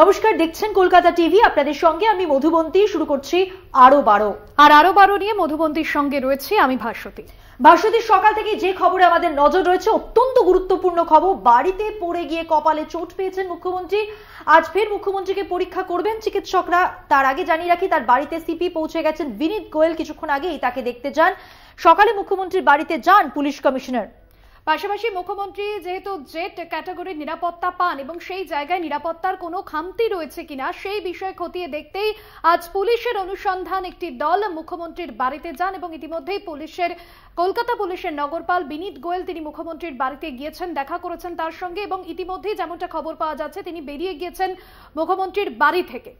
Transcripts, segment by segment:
নমস্কার, দেখছেন কলকাতা টিভি। আপনাদের সঙ্গে আমি মধুবন্তী। শুরু করছি আরো বারো নিয়ে মধুবন্তীর সঙ্গে রয়েছে আমি ভাস্বতী। সকাল থেকে যে খবরে আমাদের নজর রয়েছে, অত্যন্ত গুরুত্বপূর্ণ খবর। বাড়িতে পড়ে গিয়ে কপালে চোট পেয়েছেন মুখ্যমন্ত্রী। আজ ফের মুখ্যমন্ত্রীকে পরীক্ষা করবেন চিকিৎসকরা। তার আগে জানিয়ে রাখি, তার বাড়িতে সিপি পৌঁছে গেছেন বিনীত গোয়েল। কিছুক্ষণ আগেই তাকে দেখতে যান। সকালে মুখ্যমন্ত্রীর বাড়িতে যান পুলিশ কমিশনার। পাশাপাশি মুখ্যমন্ত্রী যেহেতু জেড ক্যাটাগরির নিরাপত্তা পান এবং সেই জায়গায় নিরাপত্তার কোনো খামতি রয়েছে কিনা সেই বিষয়ে খতিয়ে দেখতেই আজ পুলিশের অনুসন্ধান একটি দল মুখ্যমন্ত্রীর বাড়িতে যান এবং ইতিমধ্যেই কলকাতা পুলিশের নগরপাল বিনীত গোয়েল তিনি মুখ্যমন্ত্রীর বাড়িতে গিয়েছেন, দেখা করেছেন তার সঙ্গে এবং ইতিমধ্যেই যেমনটা খবর পাওয়া যাচ্ছে তিনি বেরিয়ে গিয়েছেন মুখ্যমন্ত্রীর বাড়ি থেকে।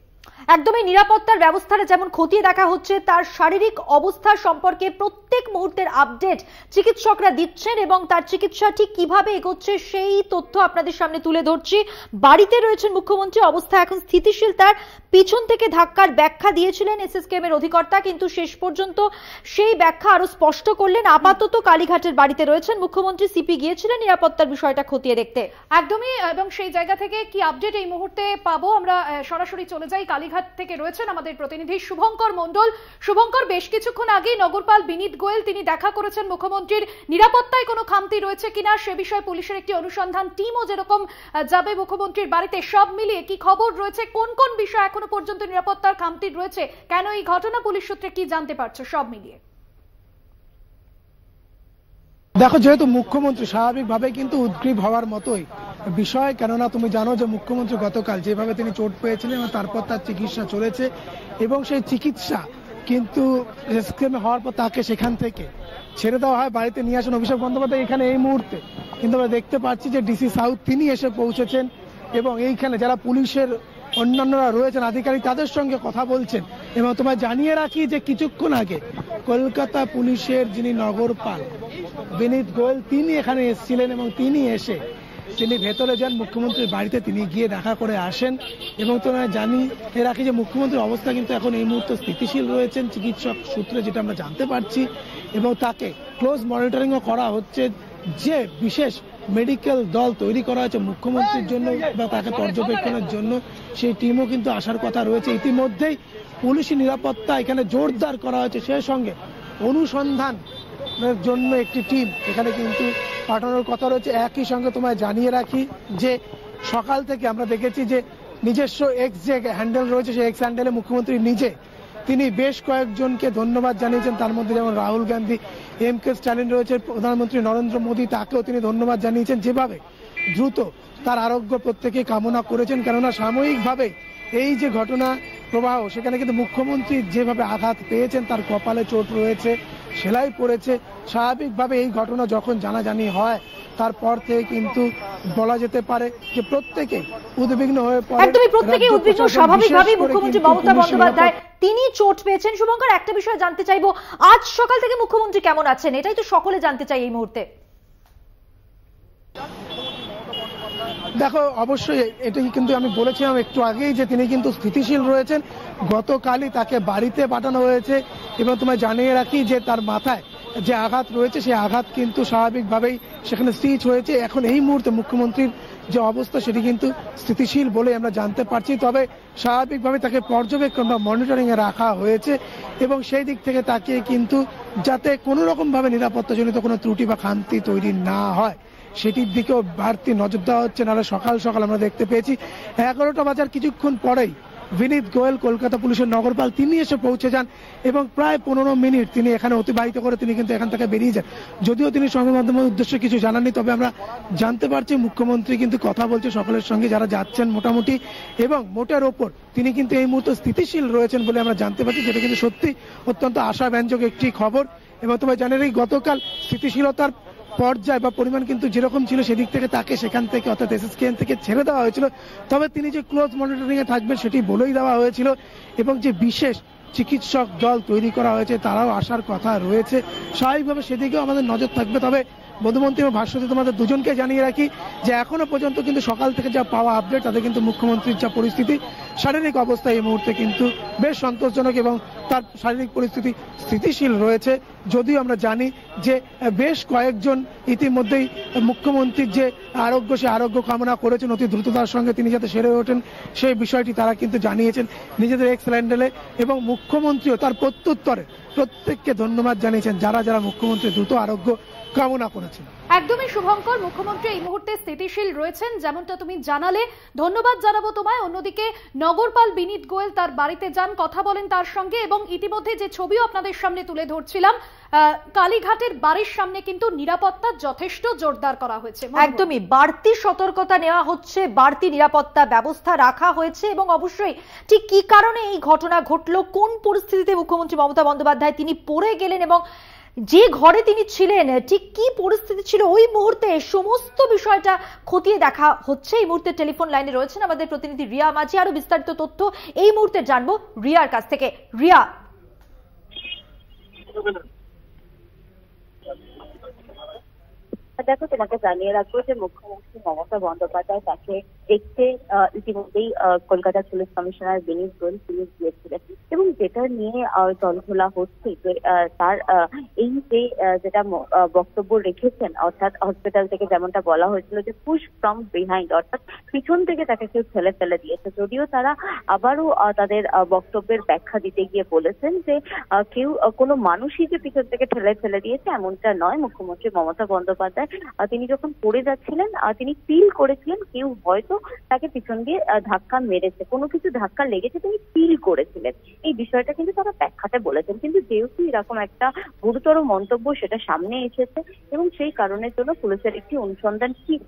একদমই নিরাপত্তার ব্যবস্থাটা যেমন খতিয়ে দেখা হচ্ছে, তার শারীরিক অবস্থা সম্পর্কে প্রত্যেক মুহূর্তের আপডেট চিকিৎসকরা দিচ্ছেন এবং তার চিকিৎসা ঠিক কিভাবে এগোচ্ছে সেই তথ্য আপনাদের সামনে তুলে ধরছি। বাড়িতে রয়েছেন মুখ্যমন্ত্রী, অবস্থা এখন স্থিতিশীল। তার পিছন থেকে ধাক্কার ব্যাখ্যা দিয়েছিলেন এসএসকেএম এর অধিকর্তা, কিন্তু শেষ পর্যন্ত সেই ব্যাখ্যা আরো স্পষ্ট করলেন। আপাতত কালীঘাটের বাড়িতে রয়েছেন মুখ্যমন্ত্রী। সিপি গিয়েছিলেন নিরাপত্তার বিষয়টা খতিয়ে দেখতে। একদমই, এবং সেই জায়গা থেকে কি আপডেট এই মুহূর্তে পাবো আমরা সরাসরি চলে যাই। কালীঘাট থেকে রয়েছেন আমাদের প্রতিনিধি শুভঙ্কর মণ্ডল। শুভঙ্কর, বেশ কিছুক্ষণ আগে নগরপাল বিনীত গোয়েল তিনি দেখা করেছেন মুখ্যমন্ত্রীর। নিরাপত্তায় কোনো খামতি রয়েছে কিনা সে বিষয়ে পুলিশের একটি অনুসন্ধান টিমও যেরকম যাবে মুখ্যমন্ত্রীর বাড়িতে, সব মিলিয়ে কি খবর রয়েছে? কোন কোন বিষয় এখনো পর্যন্ত নিরাপত্তার খামতি রয়েছে, কেন এই ঘটনা, পুলিশ সূত্রে কি জানতে পারছো সব মিলিয়ে? দেখো, যেহেতু মুখ্যমন্ত্রী স্বাভাবিকভাবে কিন্তু উদ্গ্রীব হওয়ার মতোই বিষয়, কেননা তুমি জানো যে মুখ্যমন্ত্রী গতকাল যেভাবে তিনি চোট পেয়েছিলেন এবং তারপর তার চিকিৎসা চলেছে এবং সেই চিকিৎসা কিন্তু এসএসকেএম হওয়ার পর তাকে সেখান থেকে ছেড়ে দেওয়া হয়, বাড়িতে নিয়ে আসেন অভিষেক বন্দ্যোপাধ্যায় এখানে এই মুহূর্তে। কিন্তু আমরা দেখতে পাচ্ছি যে ডিসি সাউথ তিনি এসে পৌঁছেছেন এবং এইখানে যারা পুলিশের অন্যান্যরা রয়েছেন আধিকারিক তাদের সঙ্গে কথা বলছেন। এবং তোমায় জানিয়ে রাখি যে কিছুক্ষণ আগে কলকাতা পুলিশের যিনি নগরপাল বিনীত গোয়েল তিনি এখানে এসেছিলেন এবং তিনি এসে তিনি ভেতরে যান মুখ্যমন্ত্রীর বাড়িতে, তিনি গিয়ে দেখা করে আসেন। এবং তোমায় জানিয়ে রাখি যে মুখ্যমন্ত্রীর অবস্থা কিন্তু এখন এই মুহূর্তে স্থিতিশীল রয়েছেন চিকিৎসক সূত্রে যেটা আমরা জানতে পারছি, এবং তাকে ক্লোজ মনিটরিংও করা হচ্ছে। যে বিশেষ মেডিকেল দল তৈরি করা হয়েছে মুখ্যমন্ত্রীর জন্য বা তাকে পর্যবেক্ষণের জন্য, সেই টিমও কিন্তু আসার কথা রয়েছে। ইতিমধ্যেই পুলিশি নিরাপত্তা এখানে জোরদার করা হয়েছে, সেই সঙ্গে অনুসন্ধানের জন্য একটি টিম এখানে কিন্তু পাঠানোর কথা রয়েছে। একই সঙ্গে তোমায় জানিয়ে রাখি যে সকাল থেকে আমরা দেখেছি যে নিজস্ব এক্স যে হ্যান্ডেল রয়েছে সেই এক্স হ্যান্ডেলে মুখ্যমন্ত্রী নিজে তিনি বেশ কয়েকজনকে ধন্যবাদ জানিয়েছেন। তার মধ্যে যেমন রাহুল গান্ধী, এম.কে. স্ট্যালিন রয়েছে, প্রধানমন্ত্রী নরেন্দ্র মোদী, তাকেও তিনি ধন্যবাদ জানিয়েছেন। যেভাবে দ্রুত তার আরোগ্য প্রত্যেকে কামনা করেছেন, কেননা সাময়িকভাবে এই যে ঘটনা প্রবাহ সেখানে কিন্তু মুখ্যমন্ত্রী যেভাবে আঘাত পেয়েছেন, তার কপালে চোট রয়েছে, সেলাই পড়েছে। স্বাভাবিকভাবে এই ঘটনা যখন জানাজানি হয় তারপর থেকে কিন্তু বলা যেতে পারে যে প্রত্যেকেই উদ্বিগ্ন হয়ে পড়ে। একদমই প্রত্যেকেই উদ্বিগ্ন। স্বাভাবিকভাবেই মুখ্যমন্ত্রী মমতা বন্দ্যোপাধ্যায় তিনি চোট পেয়েছেন। শুভঙ্কর, একটা বিষয় জানতে চাইবো, আজ সকাল থেকে মুখ্যমন্ত্রী কেমন আছেন? এটাই তো সকলে জানতে চাই এই মুহূর্তে। দেখো, অবশ্যই এটাই কিন্তু আমি বলেছিলাম একটু আগেই যে তিনি কিন্তু স্থিতিশীল রয়েছেন। গতকালই তাকে বাড়িতে পাঠানো হয়েছে এবং তোমায় জানিয়ে রাখি যে তার মাথায় যে আঘাত রয়েছে সেই আঘাত কিন্তু স্বাভাবিকভাবেই সেখানে স্টিচ হয়েছে। এখন এই মুহূর্তে মুখ্যমন্ত্রীর যে অবস্থা সেটি কিন্তু স্থিতিশীল বলে আমরা জানতে পারছি। তবে স্বাভাবিকভাবে তাকে পর্যবেক্ষণ বা মনিটরিং এ রাখা হয়েছে এবং সেই দিক থেকে তাকে কিন্তু যাতে কোনো রকম ভাবে নিরাপত্তাজনিত কোনো ত্রুটি বা খামতি তৈরি না হয় সেটির দিকেও বাড়তি নজর দেওয়া হচ্ছে। নাহলে সকাল সকাল আমরা দেখতে পেয়েছি 11টা বাজার কিছুক্ষণ পরেই বিনীত গোয়েল কলকাতা পুলিশের নগরপাল তিনি এসে পৌঁছে যান এবং প্রায় 15 মিনিট তিনি এখানে অতিবাহিত করে তিনি কিন্তু এখান থেকে বেরিয়ে যান। যদিও তিনি সংবাদ মাধ্যমের উদ্দেশ্যে কিছু জানাননি, তবে আমরা জানতে পারছি মুখ্যমন্ত্রী কিন্তু কথা বলছে সকলের সঙ্গে যারা যাচ্ছেন মোটামুটি, এবং মোটের ওপর তিনি কিন্তু এই মুহূর্তে স্থিতিশীল রয়েছেন বলে আমরা জানতে পারছি, যেটা কিন্তু সত্যি অত্যন্ত আশাব্যঞ্জক একটি খবর। এবং তোমায় জানেন এই গতকাল স্থিতিশীলতার পর্যায় বা পরিমাণ কিন্তু যেরকম ছিল সেদিক থেকে তাকে সেখান থেকে অর্থাৎ এসএসকেএম থেকে ছেড়ে দেওয়া হয়েছিল। তবে তিনি যে ক্লোজ মনিটরিং এ থাকবেন সেটি বলেই দেওয়া হয়েছিল এবং যে বিশেষ চিকিৎসক দল তৈরি করা হয়েছে তারাও আসার কথা রয়েছে। স্বাভাবিকভাবে সেদিকেও আমাদের নজর থাকবে। তবে মধুমন্তী এবং ভাস্বতী তোমাদের দুজনকে জানিয়ে রাখি যে এখনো পর্যন্ত কিন্তু সকাল থেকে যা পাওয়া আপডেট তাতে কিন্তু মুখ্যমন্ত্রীর যা পরিস্থিতি, শারীরিক অবস্থা এই মুহূর্তে কিন্তু বেশ সন্তোষজনক এবং তার শারীরিক পরিস্থিতি স্থিতিশীল রয়েছে। যদিও আমরা জানি যে বেশ কয়েকজন ইতিমধ্যেই মুখ্যমন্ত্রীর যে আরোগ্য, সে আরোগ্য কামনা করেছেন, অতি দ্রুততার সঙ্গে তিনি যাতে সেরে ওঠেন সেই বিষয়টি তারা কিন্তু জানিয়েছেন নিজেদের এক্স হ্যান্ডেলে। এবং মুখ্যমন্ত্রীও তার প্রত্যুত্তরে প্রত্যেককে ধন্যবাদ জানিয়েছেন যারা যারা মুখ্যমন্ত্রীর দ্রুত আরোগ্য কামনা করেছেন। একদমই শুভঙ্কর, মুখ্যমন্ত্রী এই মুহূর্তে স্থিতিশীল রয়েছেন যেমনটা তুমি জানালে, ধন্যবাদ জানাবো তোমায়। অন্যদিকে নগরপাল বিনীত গোয়েল তার বাড়িতে যান, কথা বলেন তার সঙ্গে, এবং ইতিমধ্যে যে ছবিও আপনাদের সামনে তুলে ধরছিলাম, কালীঘাটের বাড়ির সামনে কিন্তু নিরাপত্তা যথেষ্ট জোরদার করা হয়েছে। একদমই বাড়তি সতর্কতা নেওয়া হচ্ছে, বাড়তি নিরাপত্তা ব্যবস্থা রাখা হয়েছে। এবং অবশ্যই ঠিক কি কারণে এই ঘটনা ঘটলো, কোন পরিস্থিতিতে মুখ্যমন্ত্রী মমতা বন্দ্যোপাধ্যায় তিনি পড়ে গেলেন এবং যে ঘরে তিনি ছিলেন ঠিক কি পরিস্থিতি ছিল ওই মুহূর্তে, সমস্ত বিষয়টা খতিয়ে দেখা হচ্ছে। এই মুহূর্তে টেলিফোন লাইনে রয়েছেন আমাদের প্রতিনিধি রিয়া মাঝি, আরো বিস্তারিত তথ্য এই মুহূর্তে জানবো রিয়ার কাছ থেকে। রিয়া, দেখো, তোমাকে জানিয়ে রাখবো যে মুখ্যমন্ত্রী মমতা বন্দ্যোপাধ্যায় তাকে দেখতে ইতিমধ্যেই কলকাতা পুলিশ কমিশনার বিনীত গোয়েল তিনি গিয়েছিলেন, এবং যেটা নিয়ে জলঘোলা হচ্ছে যে তার এই যে যেটা বক্তব্য রেখেছেন, অর্থাৎ হসপিটাল থেকে যেমনটা বলা হয়েছিল যে পুশ ফ্রম বিহাইন্ড, অর্থাৎ পিছন থেকে তাকে কেউ ঠেলে ফেলে দিয়েছে। যদিও তারা আবারও তাদের বক্তব্যের ব্যাখ্যা দিতে গিয়ে বলেছেন যে কেউ কোনো মানুষই যে পিছন থেকে ঠেলে ফেলে দিয়েছে এমনটা নয়। মুখ্যমন্ত্রী মমতা বন্দ্যোপাধ্যায় তিনি যখন পড়ে যাচ্ছিলেন তিনি ফিল করেছিলেন কেউ হয়তো তাকে পিছন দিয়ে ধাক্কা মেরেছে, কোনো কিছু ধাক্কা লেগেছে তিনি ফিল করেছিলেন। এই বিষয়টা কিন্তু তারা ব্যাখ্যাতে বলেছেন, কিন্তু যেহেতু এরকম একটা গুরুতর মন্তব্য সেটা সামনে এসেছে এবং সেই কারণের জন্য পুলিশের একটি অনুসন্ধান টিম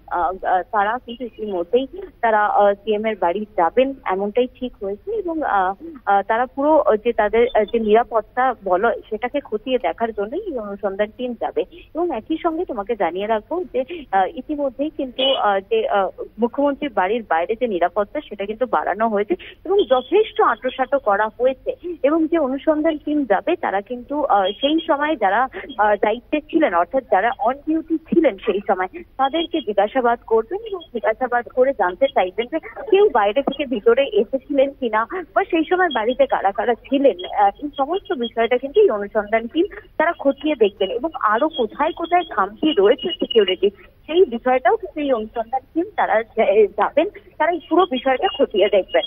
তারা কিন্তু ইতিমধ্যেই তারা সিএম এর বাড়ি যাবেন এমনটাই ঠিক হয়েছে, এবং তারা পুরো যে তাদের যে নিরাপত্তা বলো সেটাকে খতিয়ে দেখার জন্যই এই অনুসন্ধান টিম যাবে। এবং একই সঙ্গে তোমাকে জানিয়ে রাখবো যে ইতিমধ্যেই কিন্তু যে মুখ্যমন্ত্রীর বাড়ির বাইরে যে নিরাপত্তা সেটা কিন্তু বাড়ানো হয়েছে এবং যথেষ্ট আঁটোসাঁটো করা হয়েছে। এবং যে অনুসন্ধান টিম যাবে তারা কিন্তু সেই সময় যারা দায়িত্বে ছিলেন, অর্থাৎ যারা অন ডিউটি ছিলেন সেই সময়, তাদেরকে জিজ্ঞাসাবাদ করবেন এবং জিজ্ঞাসাবাদ করে জানতে চাইবেন যে কেউ বাইরে থেকে ভিতরে এসেছিলেন কিনা বা সেই সময় বাড়িতে কারা কারা ছিলেন। এই সমস্ত বিষয়টা কিন্তু এই অনুসন্ধান টিম তারা খতিয়ে দেখবেন এবং আরো কোথায় কোথায় খামতি রয়েছে সিকিউরিটি সেই বিষয়টাও কিন্তু এই অনুসন্ধান টিম তারা যাবেন, তারা এই পুরো বিষয়টা খতিয়ে দেখবেন।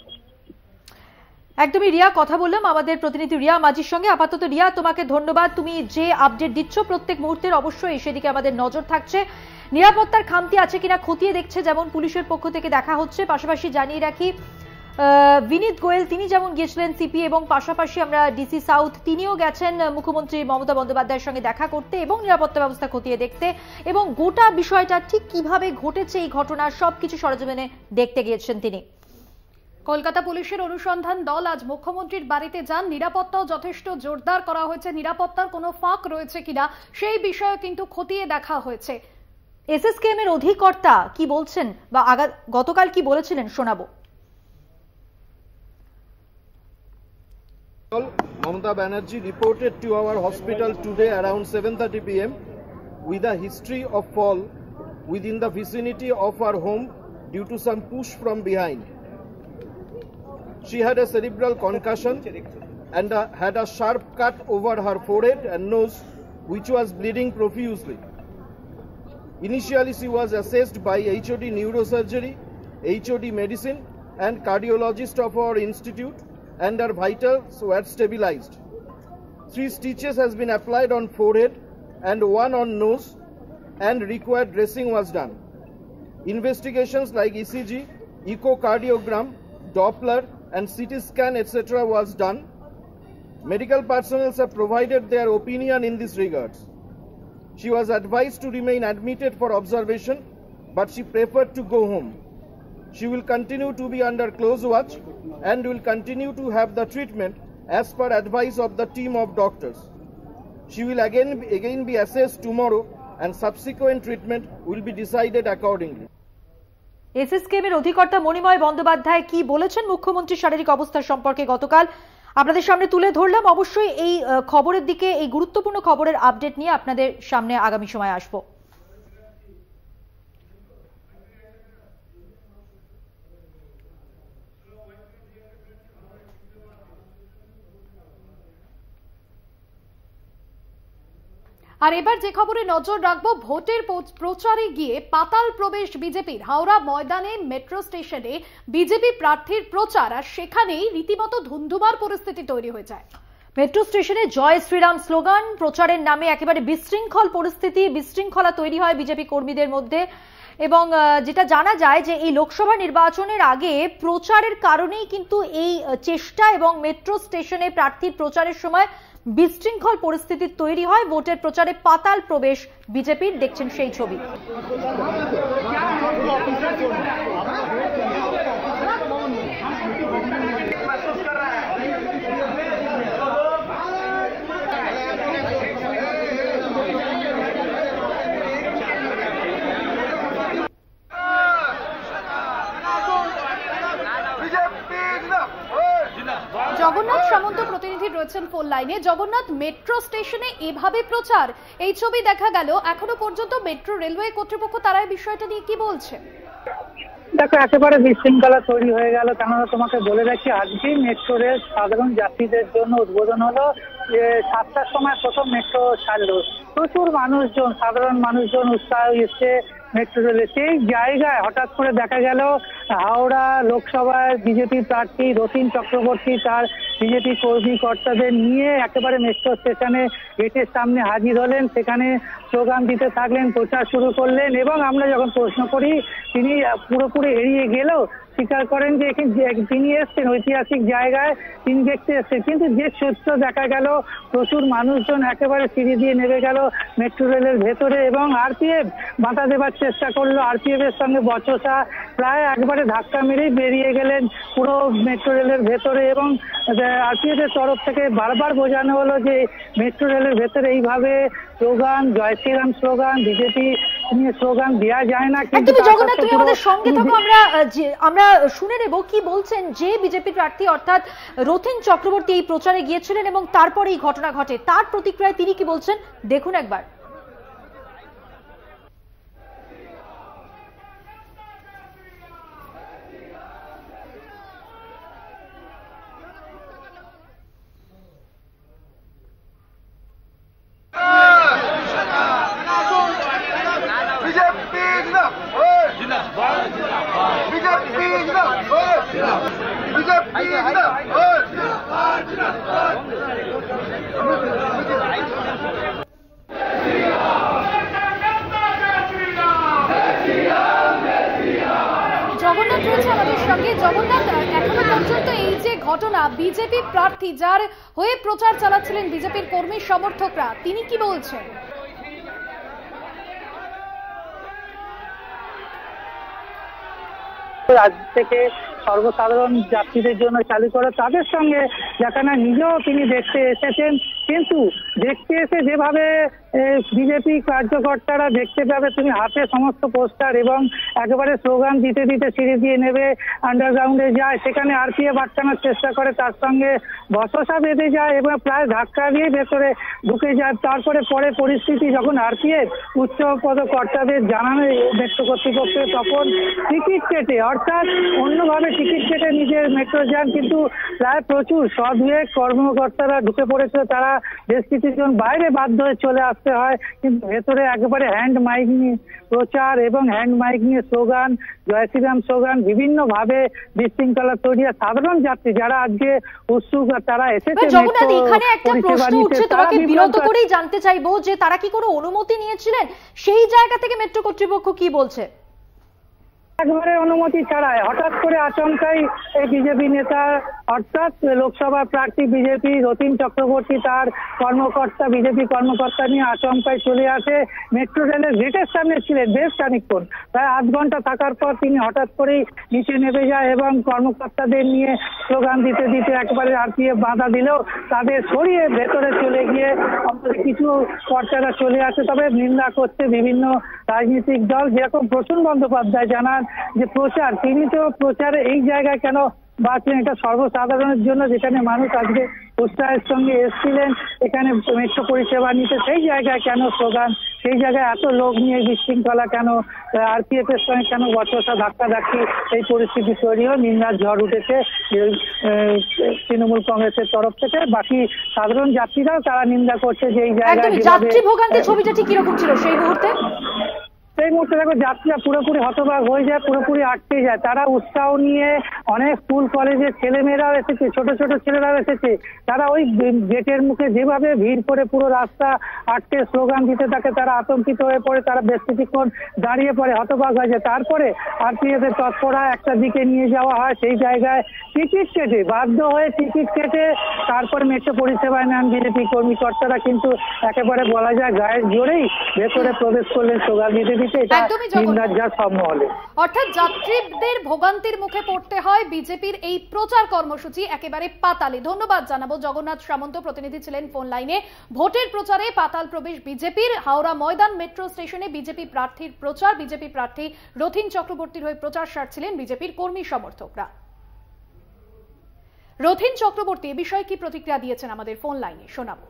একদমই রিয়া, কথা বললাম আমাদের প্রতিনিধি রিয়া মাঝির সঙ্গে। আপাতত রিয়া তোমাকে ধন্যবাদ, তুমি যে আপডেট দিচ্ছ প্রত্যেক মুহূর্তের, অবশ্যই সেদিকে আমাদের নজর থাকছে। নিরাপত্তার খামতি আছে কিনা খতিয়ে দেখছে যেমন পুলিশের পক্ষ থেকে দেখা হচ্ছে। পাশাপাশি জানিয়ে রাখি বিনীত গোয়েল তিনি যেমন গিয়েছিলেন সিপি, এবং পাশাপাশি আমরা ডিসি সাউথ তিনিও গেছেন মুখ্যমন্ত্রী মমতা বন্দ্যোপাধ্যায়ের সঙ্গে দেখা করতে এবং নিরাপত্তা ব্যবস্থা খতিয়ে দেখতে, এবং গোটা বিষয়টা ঠিক কিভাবে ঘটেছে এই ঘটনা সবকিছু সরেজমিনে দেখতে গিয়েছেন তিনি। কলকাতা পুলিশের অনুসন্ধান দল আজ মুখ্যমন্ত্রীর বাড়িতে যান, নিরাপত্তাও যথেষ্ট জোরদার করা হয়েছে, নিরাপত্তার কোনো ফাঁক রয়েছে কিনা সেই বিষয়ে কিন্তু খতিয়ে দেখা হয়েছে। এসএসকেএম এর অধিকর্তা কি বলছেন বা গতকাল কি বলেছিলেন শোনাবো। Mamata Banerjee reported to our hospital today around 7:30 p.m. with a history of fall within the vicinity of her home due to some push from behind. She had a cerebral concussion and had a sharp cut over her forehead and nose, which was bleeding profusely. Initially, she was assessed by HOD Neurosurgery, HOD Medicine and cardiologist of our institute, and her vitals were stabilized. 3 stitches has been applied on forehead and 1 on nose, and required dressing was done. Investigations like ECG, echocardiogram, Doppler and CT scan etc. was done. Medical personnel have provided their opinion in this regards. She was advised to remain admitted for observation, but she preferred to go home. She will continue to be under close watch and will continue to have the treatment as per advice of the team of doctors. She will again be assessed tomorrow and subsequent treatment will be decided accordingly. SSKM এর অধিকর্তা মণিময় বন্দ্যোপাধ্যায় কি বলেছেন মুখ্যমন্ত্রীর শারীরিক অবস্থা সম্পর্কে গতকাল আপনাদের সামনে তুলে ধরলাম। অবশ্যই এই খবরের দিকে, এই গুরুত্বপূর্ণ খবরের আপডেট নিয়ে আপনাদের সামনে আগামী সময় আসবো। আর এবার যে খবরে নজর রাখবো, ভোটের প্রচারে গিয়ে পাতাল প্রবেশ বিজেপির। হাওড়া ময়দানে মেট্রো স্টেশনে বিজেপি প্রার্থীর প্রচার, আর সেখানেই রীতিমতো ধুন্ধুমার পরিস্থিতি তৈরি হয়ে যায়। মেট্রো স্টেশনে জয় শ্রীরাম স্লোগান, প্রচারের নামে একেবারে বিশৃঙ্খল পরিস্থিতি, বিশৃঙ্খলা তৈরি হয় বিজেপি কর্মীদের মধ্যে। এবং যেটা জানা যায় যে এই লোকসভা নির্বাচনের আগে প্রচারের কারণেই কিন্তু এই চেষ্টা, এবং মেট্রো স্টেশনে প্রার্থীর প্রচারের সময় বিশৃঙ্খল পরিস্থিতি তৈরি হয়। ভোটের প্রচারে পাতাল প্রবেশ বিজেপির, দেখছেন সেই ছবি। জগন্নাথ সামন্ত প্রতিনিধি রয়েছেন ফোন লাইনে। জগন্নাথ, মেট্রো স্টেশনে এভাবে প্রচার, এই ছবি দেখা গেল, এখনো পর্যন্ত মেট্রো রেলওয়ে কর্তৃপক্ষ তারা এই বিষয়টা নিয়ে কি বলছেন? দেখো, একেবারে বিশৃঙ্খলা তৈরি হয়ে গেল। কেননা তোমাকে বলে রাখি, আজকেই মেট্রো রেল সাধারণ যাত্রীদের জন্য উদ্বোধন হলো। 7টার সময় প্রথম মেট্রো ছাড়লো। প্রচুর মানুষজন, সাধারণ মানুষজন উৎসাহ এসছে মেট্রো রেলে। সেই জায়গায় হঠাৎ করে দেখা গেল হাওড়া লোকসভায় বিজেপি প্রার্থী রতিন চক্রবর্তী তার বিজেপি কর্মী কর্তাদের নিয়ে একেবারে মেট্রো স্টেশনে গেটের সামনে হাজির হলেন। সেখানে স্লোগান দিতে থাকলেন, প্রচার শুরু করলেন। এবং আমরা যখন প্রশ্ন করি, তিনি পুরোপুরি এড়িয়ে গেলেও স্বীকার করেন যে তিনি এসছেন ঐতিহাসিক জায়গায়, তিনি দেখতে এসছেন। কিন্তু যে সত্য দেখা গেল, প্রচুর মানুষজন একেবারে সিঁড়ি দিয়ে নেমে গেল মেট্রো রেলের ভেতরে, এবং আরপিএফ বাধা দেবার চেষ্টা করলো। আরপিএফ এর সঙ্গে বচসা, প্রায় একবারে ধাক্কা মেরেই বেরিয়ে গেলেন পুরো মেট্রো রেলের ভেতরে। এবং আরপিএফ এর তরফ থেকে বারবার বোঝানো হলো যে মেট্রো রেলের ভেতরে এইভাবে স্লোগান, জয় শ্রীরাম স্লোগান, বিজেপি নিয়ে স্লোগান দেওয়া যায় না। কিন্তু জগন্নাথ, তুমি আমাদের সঙ্গে থাকো, আমরা শুনে নেব কি বলছেন যে বিজেপি প্রার্থী অর্থাৎ রতিন চক্রবর্তী এই প্রচারে গিয়েছিলেন এবং তারপরে এই ঘটনা ঘটে। তার প্রতিক্রিয়ায় তিনি কি বলছেন দেখুন একবার। জগন্নাথ রয়েছে আমাদের সঙ্গে। জগন্নাথ, এখনো পর্যন্ত এই যে ঘটনা, বিজেপি প্রার্থী যার হয়ে প্রচার চালাচ্ছিলেন বিজেপির কর্মী সমর্থকরা, তিনি কি বলছেন? আজ থেকে সর্বসাধারণ যাত্রীদের জন্য চালু করে, তাদের সঙ্গে যেখানে নিজেও তিনি দেখতে এসেছেন। কিন্তু দেখতে এসে যেভাবে বিজেপি কার্যকর্তারা দেখতে পাবে, তুমি হাতে সমস্ত পোস্টার এবং একেবারে স্লোগান দিতে দিতে সিঁড়ি দিয়ে নেবে আন্ডারগ্রাউন্ডে যায়। সেখানে আরপিএফ আটকানোর চেষ্টা করে, তার সঙ্গে বচসা বেঁধে যায় এবং প্রায় ধাক্কা দিয়ে ভেতরে ঢুকে যায়। তারপরে পরে পরিস্থিতি যখন আরপিএফ উচ্চ পদকর্তাদের জানানো মেট্রো কর্তৃপক্ষ, তখন টিকিট কেটে, অর্থাৎ অন্যভাবে টিকিট কেটে নিজের মেট্রো যান। কিন্তু প্রায় প্রচুর সদুয়েক কর্মকর্তারা ঢুকে পড়েছিল, তারা বেশ কিছুজন বাইরে বাধ্য হয়ে চলে আসতে হয়। কিন্তু ভেতরে একেবারে হ্যান্ড মাইক নিয়ে প্রচার এবং হ্যান্ড মাইক নিয়ে স্লোগান, জয় শ্রীরাম স্লোগান, বিভিন্ন ভাবে বিশৃঙ্খলা তৈরি। সাধারণ যাত্রী যারা আজকে উৎসুক, তারা এসেছে। জগন্নাথ, এখানে একটা প্রশ্ন উঠছে, তোমাকে বিরত করেই জানতে চাইবো যে তারা কি কোনো অনুমতি নিয়েছিলেন? সেই জায়গা থেকে মেট্রো কর্তৃপক্ষ কি বলছে? একবারে অনুমতি ছাড়াই হঠাৎ করে আচমকাই এই বিজেপি নেতা অর্থাৎ লোকসভা প্রার্থী বিজেপি রতিন চক্রবর্তী তার কর্মকর্তা, বিজেপি কর্মকর্তা নিয়ে আচমকাই চলে আসে। মেট্রো রেলের গেটের সামনে ছিলেন বেশ খানিকক্ষণ, প্রায় আধ ঘন্টা থাকার পর তিনি হঠাৎ করেই নিচে নেমে যায় এবং কর্মকর্তাদের নিয়ে স্লোগান দিতে দিতে একবারে আরপিএফ বাধা দিলেও তাদের সরিয়ে ভেতরে চলে গিয়ে কিছু কর্তারা চলে আসে। তবে নিন্দা করছে বিভিন্ন রাজনৈতিক দল, যেরকম প্রসূন বন্দ্যোপাধ্যায় জানান যে প্রচার, তিনি তো প্রচারে এই জায়গায় কেন বাঁচলেন, এটা সর্বসাধারণের জন্য, যেখানে মানুষ আজকে উৎসাহের সঙ্গে এসেছিলেন এখানে মেট্রো পরিষেবা নিতে, সেই জায়গায় কেন স্লোগান সেই জায়গায় এত লোক নিয়ে বিশৃঙ্খলা কেন, আরপিএফ এর সঙ্গে কেন বচসা ধাক্কাধাক্কি, এই পরিস্থিতি তৈরি হয়। নিন্দার ঝড় উঠেছে তৃণমূল কংগ্রেসের তরফ থেকে। বাকি সাধারণ যাত্রীরাও তারা নিন্দা করছে যে এই জায়গায় যাত্রী ভোগান্তি ছবিটা ঠিক কিরকম ছিল সেই মুহূর্তে? সেই মুহূর্তে দেখো যাত্রীরা পুরোপুরি হতবাক হয়ে যায়, পুরোপুরি আটকে যায়। তারা উৎসাহ নিয়ে অনেক স্কুল কলেজের ছেলেমেয়েরাও এসেছে, ছোট ছোট ছেলেরাও এসেছে। তারা ওই গেটের মুখে যেভাবে ভিড় করে পুরো রাস্তা আটকে স্লোগান দিতে থাকে, তারা আতঙ্কিত হয়ে পড়ে। তারা বেশ কিছুক্ষণ দাঁড়িয়ে পড়ে, হতবাক হয়ে যায়। তারপরে আরপিএফ এর তৎপরা একটা দিকে নিয়ে যাওয়া হয়। সেই জায়গায় টিকিট কেটে, বাধ্য হয়ে টিকিট কেটে তারপর মেট্রো পরিষেবায় নেন বিজেপি কর্মকর্তারা। কিন্তু একেবারে বলা যায় গায়ের জোরেই ভেতরে প্রবেশ করলেন স্লোগান দিতে দিতে। অর্থাৎ যাত্রীদের ভোগান্তির মুখে পড়তে হয় বিজেপির এই প্রচার কর্মসূচি একেবারে পাতালে। ধন্যবাদ জানাবো জগন্নাথ সামন্ত, প্রতিনিধি ছিলেন ফোন লাইনে। ভোটের প্রচারে পাতাল প্রবেশ বিজেপির। হাওড়া ময়দান মেট্রো স্টেশনে বিজেপি প্রার্থীর প্রচার, বিজেপি প্রার্থী রথীন চক্রবর্তীর হয়ে প্রচার সারছিলেন বিজেপির কর্মী সমর্থকরা। রথীন চক্রবর্তী এ বিষয়ে কি প্রতিক্রিয়া দিয়েছেন আমাদের ফোন লাইনে শোনাবো।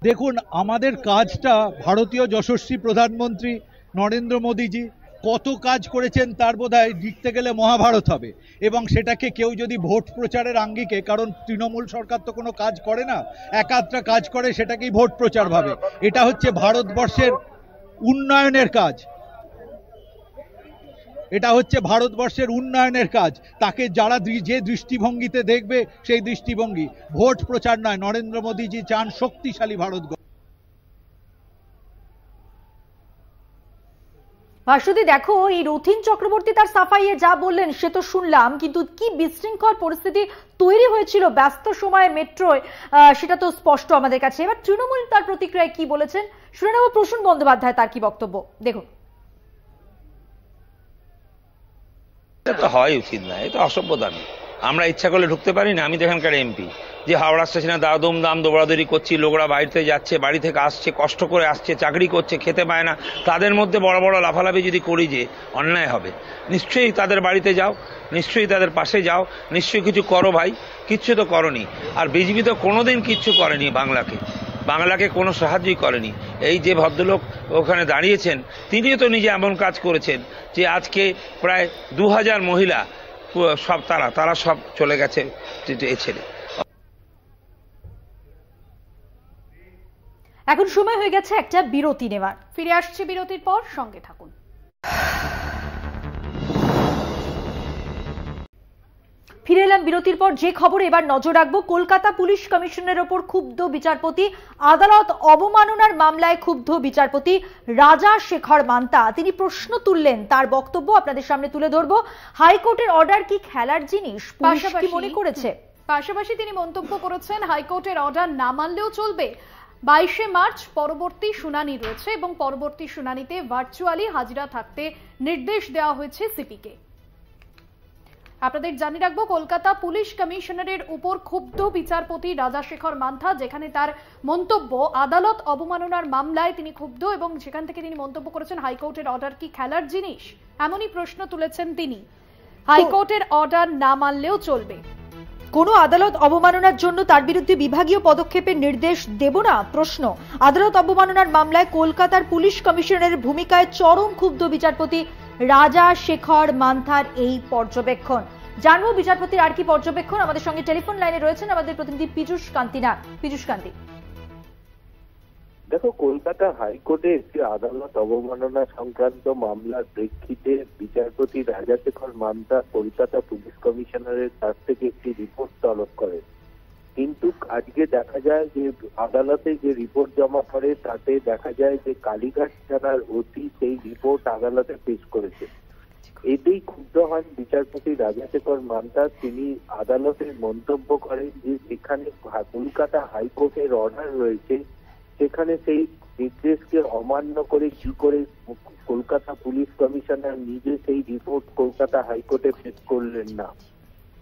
দেখুন, আমাদের কাজটা ভারতীয় যশস্বী প্রধানমন্ত্রী নরেন্দ্র মোদীজি কত কাজ করেছেন তার বোধহয় লিখতে গেলে মহাভারত হবে। এবং সেটাকে কেউ যদি ভোট প্রচারের আঙ্গিকে, কারণ তৃণমূল সরকার তো কোনো কাজ করে না, একাধটা কাজ করে, সেটাকেই ভোট প্রচার ভাবে। এটা হচ্ছে ভারতবর্ষের উন্নয়নের কাজ, এটা হচ্ছে ভারতবর্ষের উন্নয়নের কাজ। তাকে যারা যে দৃষ্টিভঙ্গিতে দেখবে সেই দৃষ্টিভঙ্গি, ভোট প্রচার নয়। নরেন্দ্র মোদীজি চান শক্তিশালী ভারত। ভাস্বতী, দেখো এই রথীন চক্রবর্তী তার সাফাইয়ে যা বললেন সে তো শুনলাম, কিন্তু কি বিশৃঙ্খল পরিস্থিতি তৈরি হয়েছিল ব্যস্ত সময়ে মেট্রোয় সেটা তো স্পষ্ট আমাদের কাছে। এবার তৃণমূল তার প্রতিক্রিয়ায় কি বলেছেন শুনে নেব। প্রসূন বন্দ্যোপাধ্যায় তার কি বক্তব্য দেখুন। তো হওয়াই উচিত না, এটা অসভ্যতামি। আমরা ইচ্ছা করলে ঢুকতে পারি না। আমি তো এখানকার এমপি, যে হাওড়া স্টেশনে দাম দাম দৌড়াদৌড়ি করছি, লোকরা বাড়িতে যাচ্ছে, বাড়ি থেকে আসছে, কষ্ট করে আসছে, চাকরি করছে, খেতে পায় না, তাদের মধ্যে বড় বড় লাফালাফি যদি করি যে অন্যায় হবে। নিশ্চয়ই তাদের বাড়িতে যাও, নিশ্চয়ই তাদের পাশে যাও, নিশ্চয়ই কিছু করো ভাই। কিচ্ছু তো করনি। আর বিজেপি তো কোনোদিন কিচ্ছু করেনি বাংলাকে কোনো সাহায্যই করেনি। এই যে ভদ্রলোক ওখানে দাঁড়িয়েছেন, তিনিও তো নিজে এমন কাজ করেছেন যে আজকে প্রায় 2000 মহিলা সব তারা সব চলে গেছে ছেড়ে। এখন সময় হয়ে গেছে একটা বিরতি নেওয়ার। ফিরে আসছে বিরতির পর, সঙ্গে থাকুন। ফিরে এলাম বিরতির পর। যে খবরে এবার নজর রাখবো, কলকাতা পুলিশ কমিশনের ওপর ক্ষুব্ধ বিচারপতি। আদালত অবমাননার মামলায় ক্ষুব্ধ বিচারপতি রাজা শেখর মান্তা তিনি প্রশ্ন তুললেন। তার বক্তব্য আপনাদের সামনে তুলে ধরবো। হাইকোর্টের অর্ডার কি খেলার জিনিস পাশাপাশি মনে করেছে। পাশাপাশি তিনি মন্তব্য করেছেন হাইকোর্টের অর্ডার না মানলেও চলবে। 22শে মার্চ পরবর্তী শুনানি রয়েছে এবং পরবর্তী শুনানিতে ভার্চুয়ালি হাজিরা থাকতে নির্দেশ দেওয়া হয়েছে সিপিকে। আপনাদের জানিয়ে রাখবো, কলকাতা পুলিশ কমিশনারের উপর ক্ষুব্ধ বিচারপতি রাজাশেখর মান্থা, যেখানে তার মন্তব্য আদালত অবমাননার মামলায় তিনি ক্ষুব্ধ এবং সেখান থেকে তিনি মন্তব্য করেছেন হাইকোর্টের অর্ডার কি খেলার জিনিস, এমনই প্রশ্ন তুলেছেন তিনি। হাইকোর্টের অর্ডার না মানলেও চলবে। কোন আদালত অবমাননার জন্য তার বিরুদ্ধে বিভাগীয় পদক্ষেপের নির্দেশ দেব না প্রশ্ন। আদালত অবমাননার মামলায় কলকাতার পুলিশ কমিশনারের ভূমিকায় চরম ক্ষুব্ধ বিচারপতি রাজা শেখর মান্থার এই পর্যবেক্ষণ। জানবো বিচারপতির আর কি পর্যবেক্ষণ। আমাদের সঙ্গে টেলিফোন লাইনে রয়েছেন আমাদের প্রতিনিধি পীযূষ কান্তি নাথ। পীযূষ কান্তি, দেখো, কলকাতা হাইকোর্টে একটি আদালত অবমাননা সংক্রান্ত মামলার প্রেক্ষিতে বিচারপতি রাজাশেখর মান্তা কলকাতা পুলিশ কমিশনারের কাছ থেকে একটি রিপোর্ট তলব করেন। কিন্তু আজকে দেখা যায় যে আদালতে যে রিপোর্ট জমা করে তাতে দেখা যায় যে কালীঘাট থানার ওসি সেই রিপোর্ট আদালতে পেশ করেছে। এতেই ক্ষুব্ধ হন বিচারপতি রাজাশেখর মান্তা। তিনি আদালতে মন্তব্য করেন যে যেখানে কলকাতা হাইকোর্টের অর্ডার রয়েছে সেখানে সেই নির্দেশকে অমান্য করে কি করে কলকাতা পুলিশ কমিশনার নিজে সেই রিপোর্ট কলকাতা হাইকোর্টে পেশ করলেন না।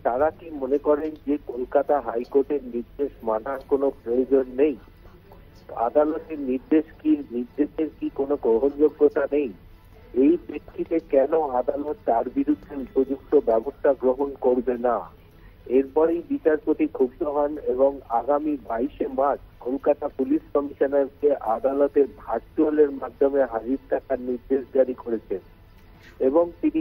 তারা কি মনে করেন যে কলকাতা হাইকোর্টের নির্দেশ মানার কোনো প্রয়োজন নেই? আদালতের নির্দেশের কি কোনো গ্রহণযোগ্যতা নেই? এই প্রেক্ষিতে কেন আদালত তার বিরুদ্ধে উপযুক্ত ব্যবস্থা গ্রহণ করবে না? এরপরেই বিচারপতি ক্ষুব্ধ হন এবং আগামী 22শে মার্চ কলকাতা পুলিশ কমিশনারকে আদালতে ভার্চুয়ালের মাধ্যমে হাজির থাকার নির্দেশ জারি করেছেন এবং তিনি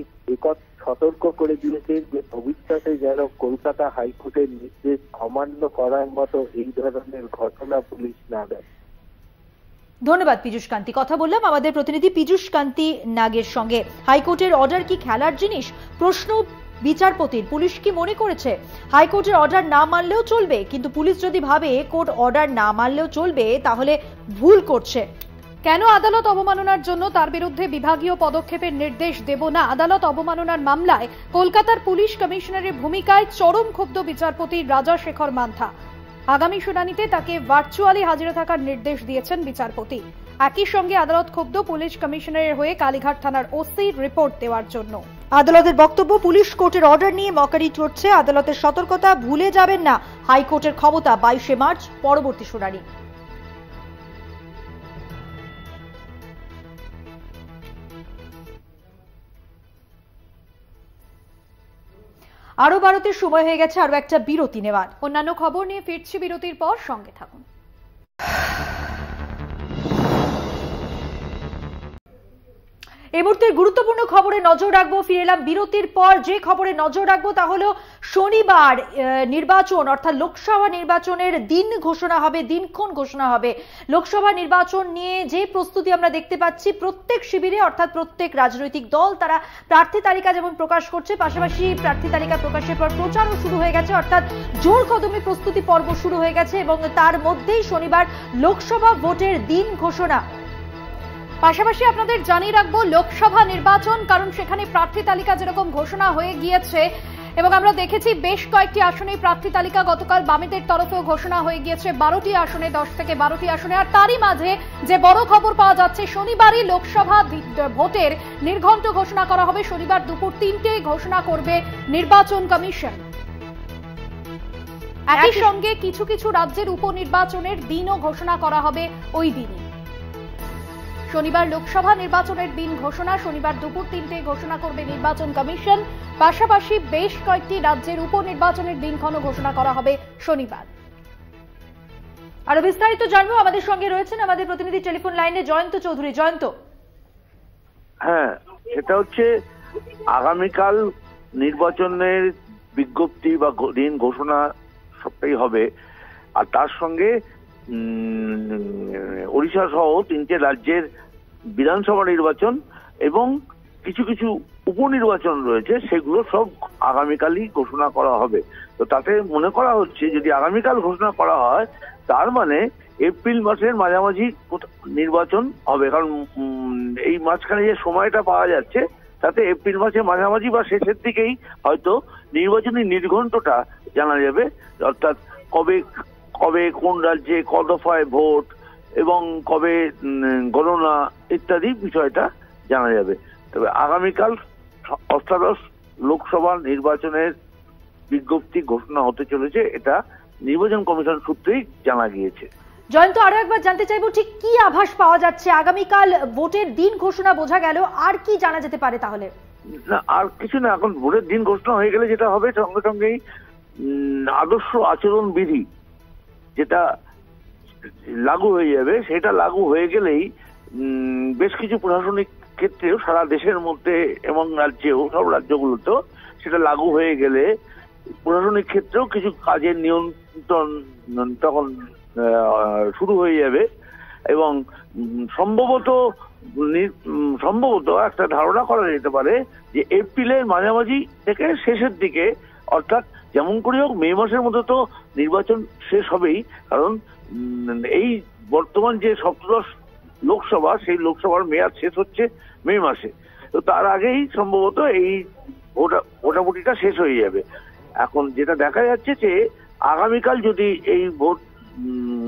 সতর্ক করে দিয়েছেন যে ভবিষ্যতে যেন কলকাতা হাইকোর্টের নির্দেশ অমান্য করার মতো এই ধরনের ঘটনা পুলিশ না দেয়। ধন্যবাদ পীযূষ কান্তি। কথা বললাম আমাদের প্রতিনিধি পীযূষ কান্তি নাগের সঙ্গে। হাইকোর্টের অর্ডার কি খেলার জিনিস? প্রশ্ন বিচারপতির। পুলিশ কি মনে করেছে হাইকোর্টের অর্ডার না মানলেও চলবে, কিন্তু পুলিশ যদি ভাবে কোর্ট অর্ডার না মানলেও চলবে তাহলে ভুল করছে। কেন আদালত অবমাননার জন্য তার বিরুদ্ধে বিভাগীয় পদক্ষেপের নির্দেশ দেব না? আদালত অবমাননার মামলায় কলকাতার পুলিশ কমিশনারের ভূমিকায় চরম ক্ষুব্ধ বিচারপতি রাজাশেখর মান্থা। আগামী শুনানিতে তাকে ভার্চুয়ালি হাজিরা থাকার নির্দেশ দিয়েছেন বিচারপতি। একই সঙ্গে আদালত ক্ষুব্ধ পুলিশ কমিশনারের হয়ে কালীঘাট থানার ওসি রিপোর্ট দেওয়ার জন্য। আদালতের বক্তব্য, পুলিশ কোর্টের অর্ডার নিয়ে মকারি চড়ছে। আদালতের সতর্কতা, ভুলে যাবেন না হাইকোর্টের ক্ষমতা। 22শে মার্চ পরবর্তী শুনানি। আরো ভারতের সময় হয়ে গেছে আরো একটা বিরতি নেওয়ার। অন্যান্য খবর নিয়ে ফিরছি বিরতির পর, সঙ্গে থাকুন। এই মুহূর্তের গুরুত্বপূর্ণ খবরে নজর রাখবো। ফিরে এলাম বিরতির পর। যে খবরে নজর রাখবো তা হলো শনিবার নির্বাচন অর্থাৎ লোকসভা নির্বাচনের দিন ঘোষণা হবে, দিনক্ষণ ঘোষণা হবে। লোকসভা নির্বাচন নিয়ে যে প্রস্তুতি আমরা দেখতে পাচ্ছি প্রত্যেক শিবিরে অর্থাৎ প্রত্যেক রাজনৈতিক দল তারা প্রার্থী তালিকা যেমন প্রকাশ করছে, পাশাপাশি প্রার্থী তালিকা প্রকাশের পর প্রচারও শুরু হয়ে গেছে, অর্থাৎ জোর কদমে প্রস্তুতি পর্ব শুরু হয়ে গেছে এবং তার মধ্যেই শনিবার লোকসভা ভোটের দিন ঘোষণা। পাশাপাশি আপনাদের জানিয়ে রাখবো লোকসভা নির্বাচন, কারণ সেখানে প্রার্থী তালিকা যেরকম ঘোষণা হয়ে গিয়েছে এবং আমরা দেখেছি বেশ কয়েকটি আসনে প্রার্থী তালিকা গতকাল বামেদের তরফেও ঘোষণা হয়ে গিয়েছে 12টি আসনে, 10 থেকে 12টি আসনে। আর তারই মাঝে যে বড় খবর পাওয়া যাচ্ছে, শনিবারই লোকসভা ভোটের নির্ঘণ্ট ঘোষণা করা হবে। শনিবার দুপুর 3টেয় ঘোষণা করবে নির্বাচন কমিশন। একই সঙ্গে কিছু কিছু রাজ্যের উপনির্বাচনের দিনও ঘোষণা করা হবে ওই দিনই। শনিবার লোকসভা নির্বাচনের দিন ঘোষণা, শনিবার দুপুর 3টেয় ঘোষণা করবে নির্বাচন কমিশন। পাশাপাশি বেশ কয়েকটি রাজ্যের উপনির্বাচনের দিনক্ষণ ঘোষণা করা হবে শনিবার। আরো বিস্তারিত জানবো, আমাদের সঙ্গে রয়েছেন আমাদের প্রতিনিধি টেলিফোন লাইনে জয়ন্ত চৌধুরী। জয়ন্ত, হ্যাঁ, সেটা হচ্ছে আগামীকাল নির্বাচনের বিজ্ঞপ্তি বা দিন ঘোষণা সবটাই হবে। আর তার সঙ্গে ওড়িশা সহ 3টে রাজ্যের বিধানসভা নির্বাচন এবং কিছু কিছু উপনির্বাচন রয়েছে, সেগুলো সব আগামীকালই ঘোষণা করা হবে। তো তাতে মনে করা হচ্ছে যদি আগামীকাল ঘোষণা করা হয় তার মানে এপ্রিল মাসের মাঝামাঝি নির্বাচন হবে, কারণ এই মাঝখানে যে সময়টা পাওয়া যাচ্ছে তাতে এপ্রিল মাসের মাঝামাঝি বা শেষের দিকেই হয়তো নির্বাচনী নির্ঘণ্টটা জানা যাবে, অর্থাৎ কবে কবে কোন রাজ্যে কত দফায় ভোট এবং কবে গণনা ইত্যাদি বিষয়টা জানা যাবে। তবে আগামীকাল অষ্টাদশ লোকসভা নির্বাচনের বিজ্ঞপ্তি ঘোষণা হতে চলেছে, এটা নির্বাচন কমিশন সূত্রেই জানা গিয়েছে। জয়ন্ত, আরো একবার জানতে চাইবো ঠিক কি আভাস পাওয়া যাচ্ছে? আগামীকাল ভোটের দিন ঘোষণা বোঝা গেল, আর কি জানা যেতে পারে তাহলে? না, আর কিছু না। এখন ভোটের দিন ঘোষণা হয়ে গেলে যেটা হবে, সঙ্গে সঙ্গেই আদর্শ আচরণ বিধি যেটা লাগু হয়ে যাবে, সেটা লাগু হয়ে গেলেই বেশ কিছু প্রশাসনিক ক্ষেত্রেও সারা দেশের মধ্যে এবং রাজ্যেও সব রাজ্যগুলোতেও সেটা লাগু হয়ে গেলে প্রশাসনিক ক্ষেত্রেও কিছু কাজের নিয়ন্ত্রণ তখন শুরু হয়ে যাবে এবং সম্ভবত একটা ধারণা করা যেতে পারে যে এপ্রিলের মাঝামাঝি থেকে শেষের দিকে, অর্থাৎ যেমন করে হোক মে মাসের মধ্যে তো নির্বাচন শেষ হবেই, কারণ এই বর্তমান যে সপ্তদশ লোকসভা, সেই লোকসভার মেয়াদ শেষ হচ্ছে মে মাসে। তো তার আগেই সম্ভবত এই ভোটাভুটিটা শেষ হয়ে যাবে। এখন যেটা দেখা যাচ্ছে যে আগামীকাল যদি এই ভোট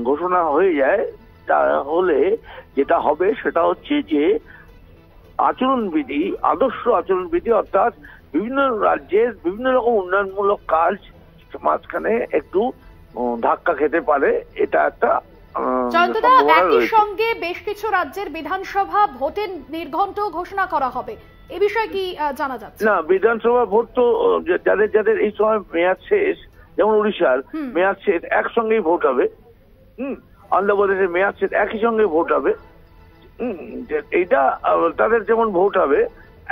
ঘোষণা হয়ে যায় তাহলে যেটা হবে সেটা হচ্ছে যে আচরণবিধি, আদর্শ আচরণবিধি, অর্থাৎ বিভিন্ন রাজ্যের বিভিন্ন রকম উন্নয়নমূলক কাজ মাঝখানে একটু ধাক্কা খেতে পারে, এটা একটা জয়ন্তদা, একই সঙ্গে বেশ কিছু রাজ্যের বিধানসভা ভোটের নির্ঘণ্ট ঘোষণা করা হবে, এ বিষয়ে কি জানা যাচ্ছে? না, বিধানসভা ভোট তো যাদের যাদের এই সময় মেয়াদ শেষ, যেমন উড়িষ্যার মেয়াদ শেষ একসঙ্গেই ভোট হবে। অন্ধ্রপ্রদেশের মেয়াদ শেষ একই সঙ্গে ভোট হবে। এইটা তাদের যেমন ভোট হবে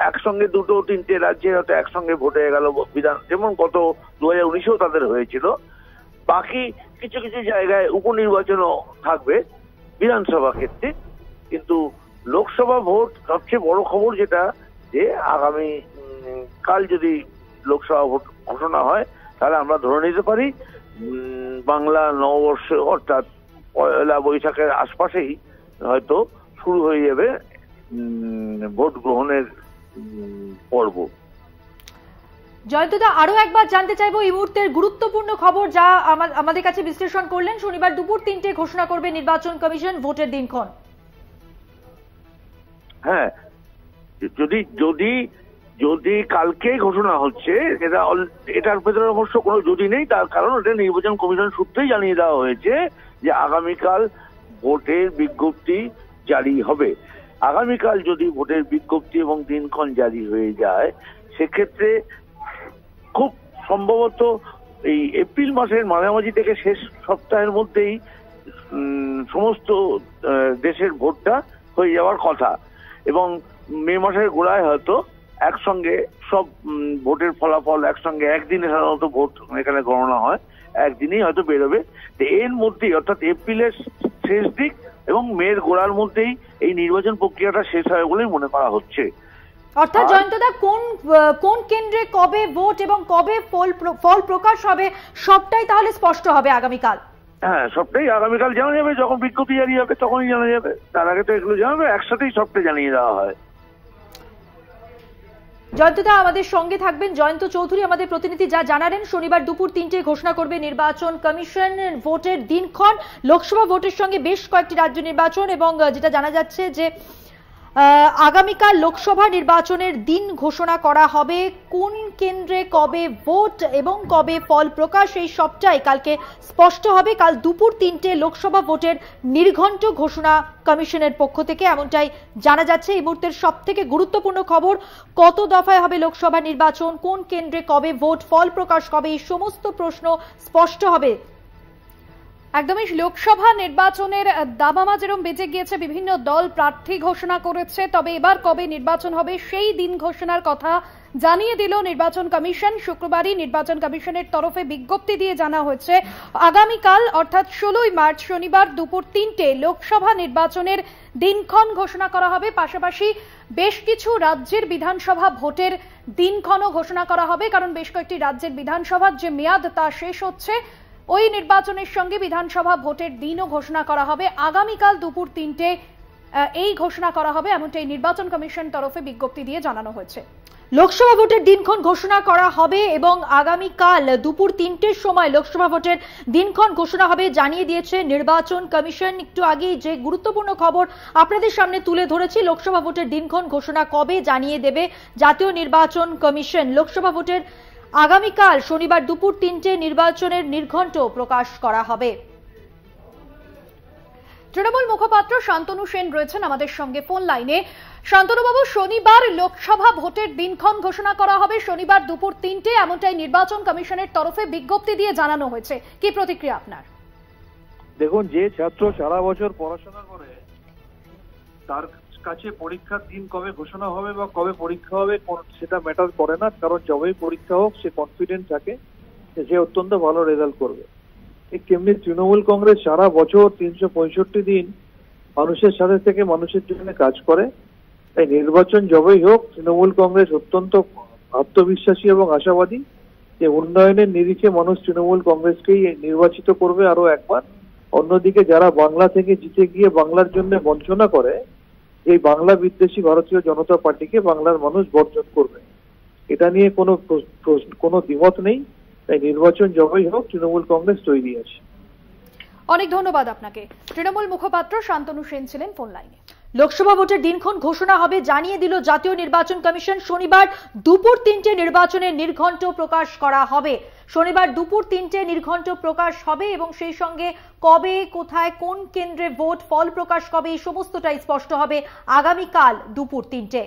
একসঙ্গে, দুটো তিনটে রাজ্যে হয়তো একসঙ্গে ভোট হয়ে গেল বিধান, যেমন গত 2019-এও তাদের হয়েছিল। বাকি কিছু কিছু জায়গায় উপনির্বাচনও থাকবে বিধানসভা ক্ষেত্রে। কিন্তু লোকসভা ভোট সবচেয়ে বড় খবর যেটা, যে আগামী কাল যদি লোকসভা ভোট ঘোষণা হয় তাহলে আমরা ধরে নিতে পারি বাংলা নববর্ষ অর্থাৎ পয়লা বৈশাখের আশপাশেই হয়তো শুরু হয়ে যাবে ভোট গ্রহণের পর্ব। জয়ন্তদা, আরো একবার জানতে চাইবো এই মুহূর্তের গুরুত্বপূর্ণ খবর যা আমাদের কাছে বিশ্লেষণ করলেন। শনিবার দুপুর 3টে ঘোষণা করবে নির্বাচন কমিশন ভোটের দিনক্ষণ। হ্যাঁ, যদি যদি যদি কালকেই ঘোষণা হচ্ছে, এটার ভেতরে অবশ্য কোনো যদি নেই, তার কারণ এটা নির্বাচন কমিশন সূত্রেই জানিয়ে দেওয়া হয়েছে যে আগামীকাল ভোটের বিজ্ঞপ্তি জারি হবে। আগামীকাল যদি ভোটের বিজ্ঞপ্তি এবং দিনক্ষণ জারি হয়ে যায়, সেক্ষেত্রে খুব সম্ভবত এই এপ্রিল মাসের মাঝামাঝি থেকে শেষ সপ্তাহের মধ্যেই সমস্ত দেশের ভোটটা হয়ে যাওয়ার কথা, এবং মে মাসের গোড়ায় হয়তো একসঙ্গে সব ভোটের ফলাফল একসঙ্গে একদিনে, সাধারণত ভোট এখানে গণনা হয়, একদিনেই হয়তো বেরোবে। এর মধ্যেই অর্থাৎ এপ্রিলের শেষ দিক এবং মের গোড়ার মধ্যেই এই নির্বাচন প্রক্রিয়াটা শেষ হয় বলেই মনে করা হচ্ছে। অর্থাৎ জয়ন্তদা, কোন কেন্দ্রে কবে ভোট এবং কবে ফল প্রকাশ হবে সবটাই তাহলে স্পষ্ট হবে আগামীকাল? হ্যাঁ, সবটাই আগামীকাল জানা যাবে, যখন বিজ্ঞপ্তি জারি হবে তখনই জানা যাবে। তার আগে তো এগুলো জানাবে, একসাথেই সবটা জানিয়ে দেওয়া হয়। জয়ন্তদা আমাদের সঙ্গে থাকবেন, জয়ন্ত চৌধুরী আমাদের প্রতিনিধি যা জানালেন, শনিবার দুপুর 3টে ঘোষণা করবে নির্বাচন কমিশন ভোটের দিনক্ষণ। লোকসভা ভোটের সঙ্গে বেশ কয়েকটি রাজ্য নির্বাচন, এবং যেটা জানা যাচ্ছে যে আগামীকাল লোকসভা নির্বাচনের দিন ঘোষণা করা হবে। কোন কেন্দ্রে কবে ভোট এবং কবে ফল প্রকাশ, এই সবটাই কালকে স্পষ্ট হবে। কাল দুপুর 3টে লোকসভা ভোটের নির্ঘণ্ট ঘোষণা কমিশনের পক্ষ থেকে, এমনটাই জানা যাচ্ছে। এই মুহূর্তের সব থেকে গুরুত্বপূর্ণ খবর, কত দফায় হবে লোকসভা নির্বাচন, কোন কেন্দ্রে কবে ভোট, ফল প্রকাশ কবে, এই সমস্ত প্রশ্ন স্পষ্ট হবে। একদমই লোকসভা নির্বাচনের দামামা যেরকম বেজে গিয়েছে, বিভিন্ন দল প্রার্থী ঘোষণা করেছে, তবে এবার কবে নির্বাচন হবে সেই দিন ঘোষণার কথা জানিয়ে দিল নির্বাচন কমিশন। শুক্রবারই নির্বাচন কমিশনের তরফে বিজ্ঞপ্তি দিয়ে জানা হয়েছে আগামীকাল অর্থাৎ 16ই মার্চ শনিবার দুপুর 3টে লোকসভা নির্বাচনের দিনক্ষণ ঘোষণা করা হবে। পাশাপাশি বেশ কিছু রাজ্যের বিধানসভা ভোটের দিনক্ষণও ঘোষণা করা হবে, কারণ বেশ কয়েকটি রাজ্যের বিধানসভার যে মেয়াদ তা শেষ হচ্ছে। ওই নির্বাচনের সঙ্গে বিধানসভা ভোটের দিনও ঘোষণা করা হবে। আগামীকাল দুপুর 3টে এই ঘোষণা করা হবে, এমনটাই নির্বাচন কমিশন তরফে বিজ্ঞপ্তি দিয়ে জানানো হয়েছে। লোকসভা ভোটের দিনক্ষণ ঘোষণা করা হবে এবং আগামীকাল দুপুর 3টের সময় লোকসভা ভোটের দিনক্ষণ ঘোষণা হবে জানিয়ে দিয়েছে নির্বাচন কমিশন। একটু আগে যে গুরুত্বপূর্ণ খবর আপনাদের সামনে তুলে ধরেছি, লোকসভা ভোটের দিনক্ষণ ঘোষণা কবে জানিয়ে দেবে জাতীয় নির্বাচন কমিশন। লোকসভা ভোটের আগামীকাল শনিবার দুপুর 3টে নির্বাচনের নির্ঘণ্ট প্রকাশ করা হবে। তৃণমূল মুখপাত্র শান্তনু সেন রয়েছেন আমাদের সঙ্গে ফোন লাইনে। শান্তনুবাবু, শনিবার লোকসভা ভোটের দিনক্ষণ ঘোষণা করা হবে শনিবার দুপুর 3টে, এমনটাই নির্বাচন কমিশনের তরফে বিজ্ঞপ্তি দিয়ে জানানো হয়েছে, কি প্রতিক্রিয়া আপনার? দেখুন, যে ছাত্র সারা বছর পড়াশোনা করে তার কাছে পরীক্ষার দিন কবে ঘোষণা হবে বা কবে পরীক্ষা হবে সেটা ম্যাটার করে না, কারণ যবেই পরীক্ষা হোক সে কনফিডেন্ট থাকে সে অত্যন্ত ভালো রেজাল্ট করবে। ঠিক তেমনি তৃণমূল কংগ্রেস সারা বছর 365 দিন মানুষের সাথে থেকে মানুষের জন্য কাজ করে। তাই নির্বাচন যবেই হোক তৃণমূল কংগ্রেস অত্যন্ত আত্মবিশ্বাসী এবং আশাবাদী যে উন্নয়নের নিরিখে মানুষ তৃণমূল কংগ্রেসকেই নির্বাচিত করবে আরো একবার। অন্যদিকে যারা বাংলা থেকে জিতে গিয়ে বাংলার জন্য বঞ্চনা করে, এই বাংলা বিদ্বেষী ভারতীয় জনতা পার্টিকে বাংলার মানুষ বর্জন করবে। এটা নিয়ে কোনো দ্বিমত নেই। তাই নির্বাচন যবেই হোক তৃণমূল কংগ্রেস তৈরি আছে। অনেক ধন্যবাদ আপনাকে। তৃণমূল মুখপাত্র শান্তনু সেন ছিলেন ফোন লাইনে। লোকসভা ভোটের দিনক্ষণ ঘোষণা হবে জানিয়ে দিল জাতীয় নির্বাচন কমিশন। শনিবার দুপুর 3টে নির্বাচনের নির্ঘণ্ট প্রকাশ করা হবে। শনিবার দুপুর 3টে নির্ঘণ্ট প্রকাশ হবে এবং সেই সঙ্গে কবে, কোথায়, কোন কেন্দ্রে ভোট, ফল প্রকাশ কবে, এই সমস্তটাই স্পষ্ট হবে আগামীকাল দুপুর 3টে।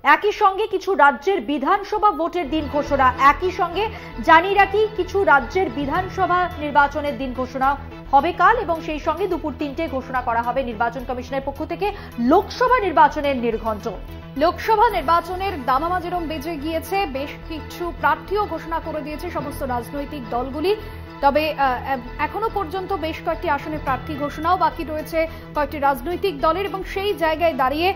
একই সঙ্গে কিছু রাজ্যের বিধানসভা ভোটের দিন ঘোষণা, একই সঙ্গে জানিয়ে রাখি কিছু রাজ্যের বিধানসভা নির্বাচনের দিন ঘোষণা হবে কাল এবং সেই সঙ্গে দুপুর 3টে ঘোষণা করা হবে নির্বাচন কমিশনের পক্ষ থেকে লোকসভা নির্বাচনের নির্ঘণ্ট। লোকসভা নির্বাচনের দামামা যেরকম বেজে গিয়েছে, বেশ কিছু প্রার্থীও ঘোষণা করে দিয়েছে সমস্ত রাজনৈতিক দলগুলি। তবে এখনো পর্যন্ত বেশ কয়েকটি আসনে প্রার্থী ঘোষণাও বাকি রয়েছে কয়েকটি রাজনৈতিক দলের এবং সেই জায়গায় দাঁড়িয়ে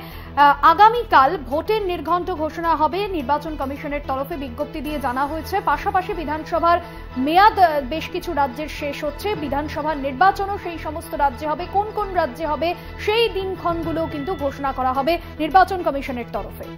আগামীকাল ভোটের নির্ঘণ্ট ঘোষণা হবে নির্বাচন কমিশনের তরফে বিজ্ঞপ্তি দিয়ে জানা হয়েছে। পাশাপাশি বিধানসভার মেয়াদ বেশ কিছু রাজ্যের শেষ হচ্ছে, বিধানসভার নির্বাচনও সেই সমস্ত রাজ্যে হবে, কোন কোন রাজ্যে হবে সেই দিনক্ষণগুলো কিন্তু ঘোষণা করা হবে নির্বাচন কমিশনের তরফে।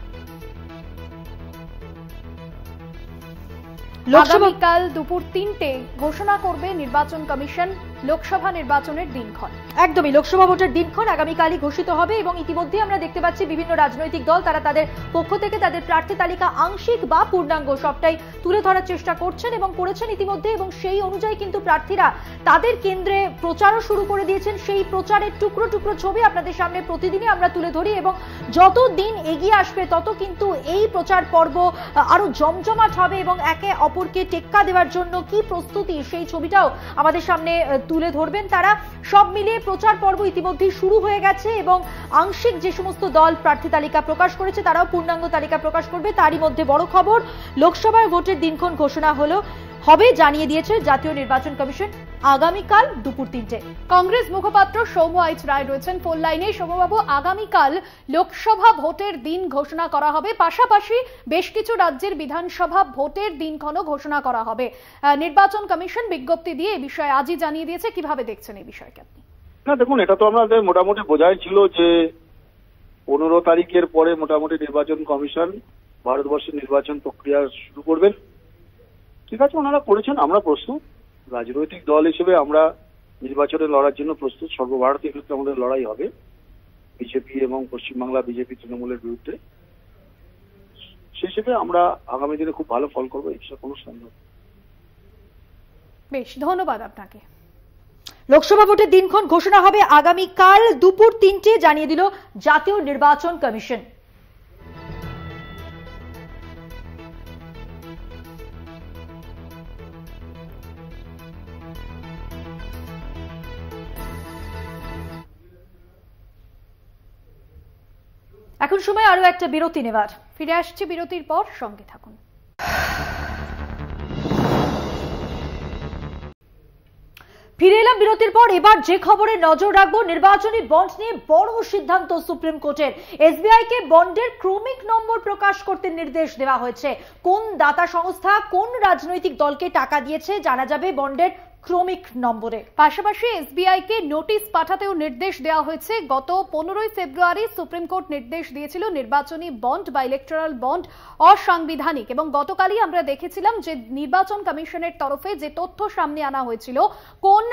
আগামীকাল দুপুর 3টে ঘোষণা করবে নির্বাচন কমিশন লোকসভা নির্বাচনের দিনক্ষণ। একদমই লোকসভা ভোটের দিনক্ষণ আগামীকালই ঘোষিত হবে এবং ইতিমধ্যে আমরা দেখতে পাচ্ছি বিভিন্ন রাজনৈতিক দল তারা তাদের পক্ষ থেকে তাদের প্রার্থী তালিকা আংশিক বা পূর্ণাঙ্গ সবটাই তুলে ধরার চেষ্টা করছেন এবং করেছেন ইতিমধ্যে এবং সেই অনুযায়ী কিন্তু প্রার্থীরা তাদের কেন্দ্রে প্রচারও শুরু করে দিয়েছেন। সেই প্রচারের টুকরো টুকরো ছবি আপনাদের সামনে প্রতিদিনই আমরা তুলে ধরি এবং যত দিন এগিয়ে আসবে তত কিন্তু এই প্রচার পর্ব আরো জমজমাট হবে এবং একে অপরকে টেক্কা দেওয়ার জন্য কি প্রস্তুতি সেই ছবিটাও আমাদের সামনে তুলে ধরবেন তারা। সব মিলিয়ে প্রচার পর্ব ইতিমধ্যে শুরু হয়ে গেছে এবং আংশিক যে সমস্ত দল প্রার্থী তালিকা প্রকাশ করেছে তারাও পূর্ণাঙ্গ তালিকা প্রকাশ করবে। তারই মধ্যে বড় খবর, লোকসভার ভোটের দিনক্ষণ ঘোষণা হবে জানিয়ে দিয়েছে জাতীয় নির্বাচন কমিশন আগামীকাল দুপুর 3টে। কংগ্রেস মুখপাত্র সৌম্য আইচ রায় রয়েছেন ফোন লাইনে। সৌম্যবাবু, আগামীকাল লোকসভা ভোটের দিন ঘোষণা করা হবে, পাশাপাশি বেশ কিছু রাজ্যের বিধানসভা ভোটের দিনক্ষণও ঘোষণা করা হবে। নির্বাচন কমিশন বিজ্ঞপ্তি দিয়ে এই বিষয়ে আজই জানিয়ে দিয়েছে, কিভাবে দেখছেন এই বিষয়কে আপনি? না দেখুন, এটা তো আমাদের মোটামুটি বোঝাই ছিল যে 15 তারিখের পরে মোটামুটি নির্বাচন কমিশন ভারতবর্ষের নির্বাচন প্রক্রিয়া শুরু করবেন। ঠিক আছে, ওনারা করেছেন, আমরা প্রস্তুত। রাজনৈতিক দল হিসেবে আমরা নির্বাচনে লড়ার জন্য প্রস্তুত। সর্বভারতীয় ক্ষেত্রে আমাদের লড়াই হবে বিজেপি এবং পশ্চিমবাংলা বিজেপি তৃণমূলের বিরুদ্ধে। সেই হিসেবে আমরা আগামী দিনে খুব ভালো ফল করবো, এর কোনো সন্দেহ। বেশ, ধন্যবাদ আপনাকে। লোকসভা ভোটের দিনক্ষণ ঘোষণা হবে আগামীকাল দুপুর 3টে জানিয়ে দিল জাতীয় নির্বাচন কমিশন। এখন সময় আরো একটা বিরতি নেবার। ফিরে আসছি বিরতির পর, সঙ্গে থাকুন। ফিরে এলাম বিরতির পর। এবার যে খবরে নজর রাখবো, নির্বাচনী বন্ড নিয়ে বড় সিদ্ধান্ত সুপ্রিম কোর্টের। এসবিআই কে বন্ডের ক্রমিক নম্বর প্রকাশ করতে নির্দেশ দেওয়া হয়েছে। কোন দাতা সংস্থা কোন রাজনৈতিক দলকে টাকা দিয়েছে জানা যাবে বন্ডের ক্রমিক নম্বরে। পাশাপাশি এসবিআই কে নোটিশ পাঠাতেও নির্দেশ দেওয়া হয়েছে। গত 15 ফেব্রুয়ারি সুপ্রিম কোর্ট নির্দেশ দিয়েছিল নির্বাচনী বন্ড বা ইলেকট্রাল বন্ড অসাংবিধানিক এবং গতকালই আমরা দেখেছিলাম যে নির্বাচন কমিশনের তরফে যে তথ্য সামনে আনা হয়েছিল, কোন